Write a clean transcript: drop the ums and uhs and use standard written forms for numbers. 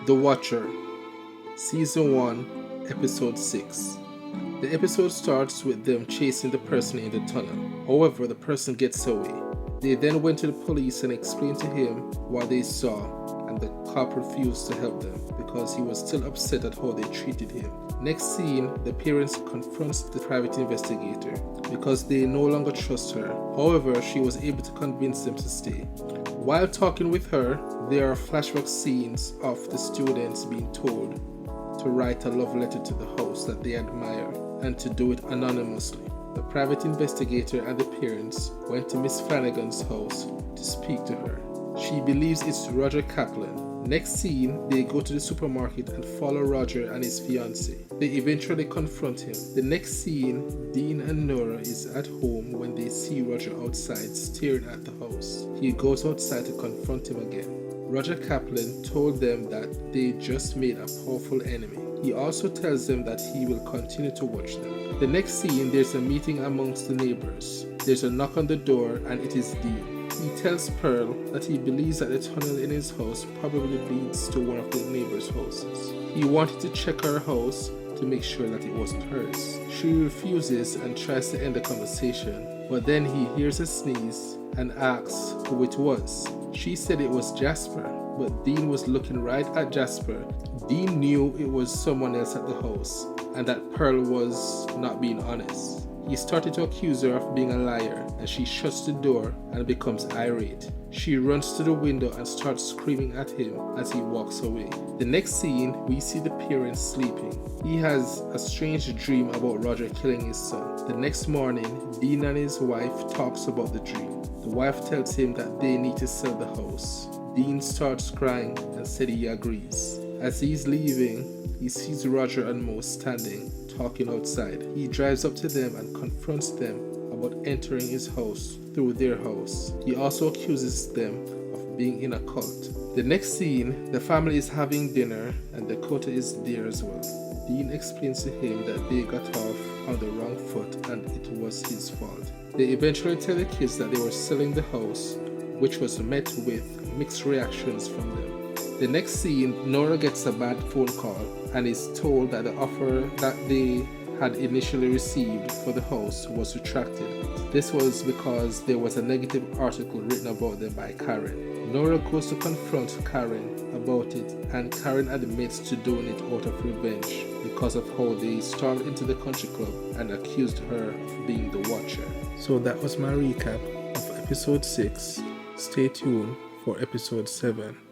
The Watcher, Season 1, Episode 6. The episode starts with them chasing the person in the tunnel. However, the person gets away. They then went to the police and explained to him what they saw, and the cop refused to help them because he was still upset at how they treated him. Next scene, the parents confronts the private investigator because they no longer trust her. However, she was able to convince them to stay. While talking with her, there are flashback scenes of the students being told to write a love letter to the host that they admire and to do it anonymously. The private investigator and the parents went to Miss Flanagan's house to speak to her. She believes it's Roger Kaplan. Next scene, they go to the supermarket and follow Roger and his fiancée. They eventually confront him. The next scene, Dean and Nora is at home when they see Roger outside staring at the house. He goes outside to confront him again. Roger Kaplan told them that they just made a powerful enemy. He also tells them that he will continue to watch them. The next scene, there's a meeting amongst the neighbors. There's a knock on the door and it is Dean. He tells Pearl that he believes that the tunnel in his house probably leads to one of the neighbors' houses. He wanted to check her house to make sure that it wasn't hers. She refuses and tries to end the conversation, but then he hears a sneeze and asks who it was. She said it was Jasper, but Dean was looking right at Jasper. Dean knew it was someone else at the house and that Pearl was not being honest. He started to accuse her of being a liar, and she shuts the door and becomes irate. She runs to the window and starts screaming at him as he walks away. The next scene, we see the parents sleeping. He has a strange dream about Roger killing his son. The next morning, Dean and his wife talks about the dream. The wife tells him that they need to sell the house. Dean starts crying and said he agrees. As he's leaving, he sees Roger and Mo standing, talking outside. He drives up to them and confronts them about entering his house through their house. He also accuses them of being in a cult. The next scene, the family is having dinner and Dakota is there as well. Dean explains to him that they got off on the wrong foot and it was his fault. They eventually tell the kids that they were selling the house, which was met with mixed reactions from them. The next scene, Nora gets a bad phone call and is told that the offer that they had initially received for the house was retracted. This was because there was a negative article written about them by Karen. Nora goes to confront Karen about it, and Karen admits to doing it out of revenge because of how they stormed into the country club and accused her of being the Watcher. So that was my recap of episode 6. Stay tuned for episode 7.